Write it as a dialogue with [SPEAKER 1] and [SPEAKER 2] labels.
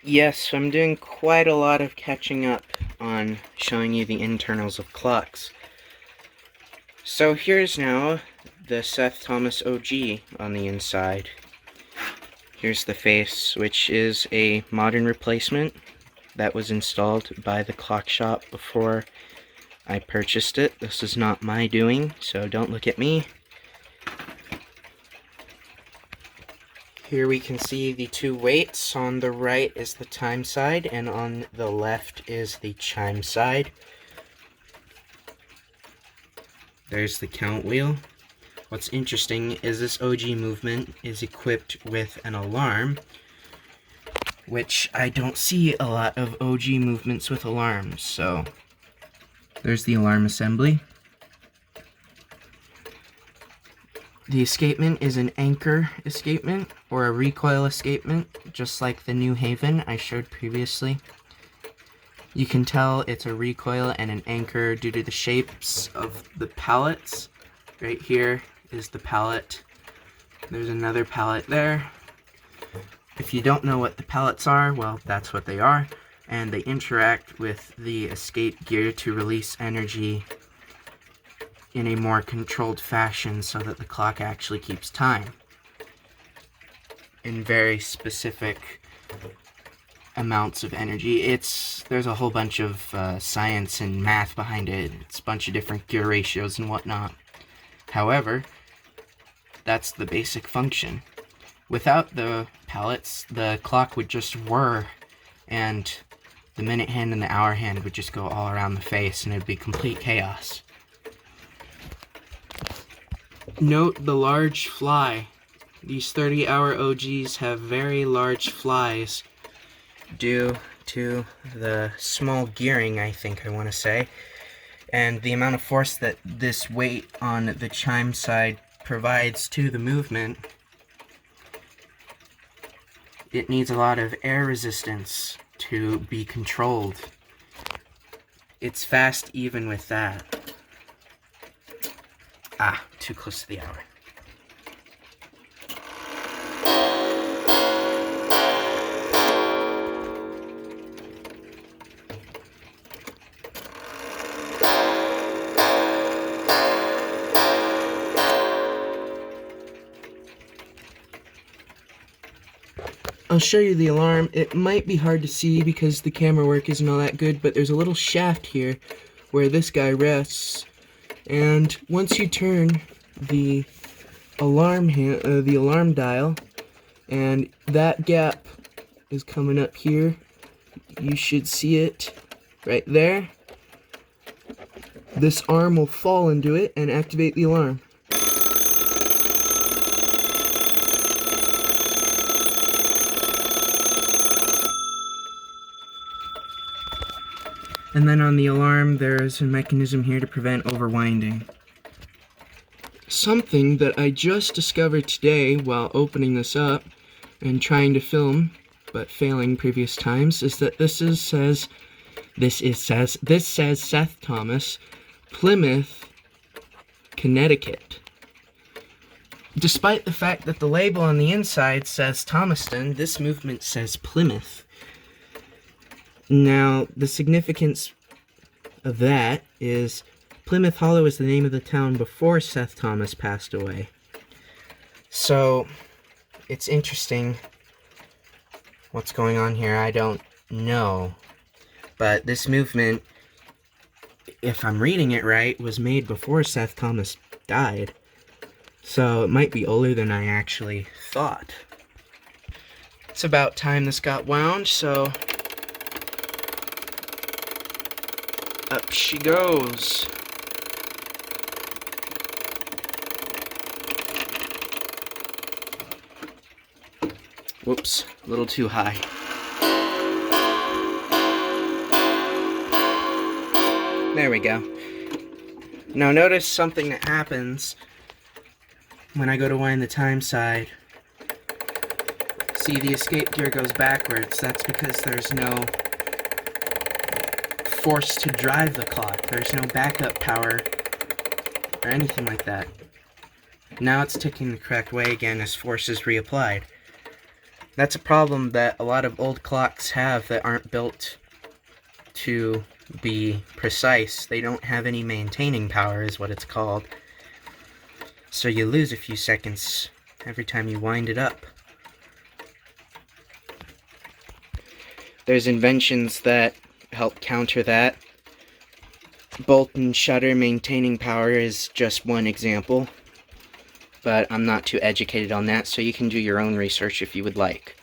[SPEAKER 1] Yes, I'm doing quite a lot of catching up on showing you the internals of clocks. So here's now the Seth Thomas OG on the inside. Here's the face, which is a modern replacement that was installed by the clock shop before I purchased it. This is not my doing, so don't look at me. Here we can see the two weights. On the right is the time side, and on the left is the chime side. There's the count wheel. What's interesting is this OG movement is equipped with an alarm, which I don't see a lot of OG movements with alarms. So there's the alarm assembly. The escapement is an anchor escapement or a recoil escapement, just like the New Haven I showed previously. You can tell it's a recoil and an anchor due to the shapes of the pallets. Right here is the pallet. There's another pallet there. If you don't know what the pallets are, well, that's what they are. And they interact with the escape gear to release energy in a more controlled fashion so that the clock actually keeps time in very specific amounts of energy. There's a whole bunch of science and math behind it. It's a bunch of different gear ratios and whatnot. However, that's the basic function. Without the pallets, the clock would just whir, and the minute hand and the hour hand would just go all around the face, and it would be complete chaos. Note the large fly. These 30-hour OGs have very large flies due to the small gearing, I think I want to say, and the amount of force that this weight on the chime side provides to the movement. It needs a lot of air resistance to be controlled. It's fast even with that. Too close to the hour. I'll show you the alarm. It might be hard to see because the camera work isn't all that good, but there's a little shaft here where this guy rests. And once you turn the alarm dial, and that gap is coming up here, you should see it right there. This arm will fall into it and activate the alarm. And then on the alarm, there's a mechanism here to prevent overwinding. Something that I just discovered today while opening this up and trying to film, but failing previous times, is that this says Seth Thomas, Plymouth, Connecticut. Despite the fact that the label on the inside says Thomaston, this movement says Plymouth. Now, the significance of that is Plymouth Hollow is the name of the town before Seth Thomas passed away. So, it's interesting what's going on here. I don't know. But this movement, if I'm reading it right, was made before Seth Thomas died. So, it might be older than I actually thought. It's about time this got wound, so up she goes. Whoops, a little too high. There we go. Now notice something that happens when I go to wind the time side. See, the escape gear goes backwards. That's because there's no force to drive the clock. There's no backup power or anything like that. Now it's ticking the correct way again as force is reapplied. That's a problem that a lot of old clocks have that aren't built to be precise. They don't have any maintaining power, is what it's called. So you lose a few seconds every time you wind it up. There's inventions that help counter that. Bolt and shutter maintaining power is just one example, but I'm not too educated on that, so you can do your own research if you would like.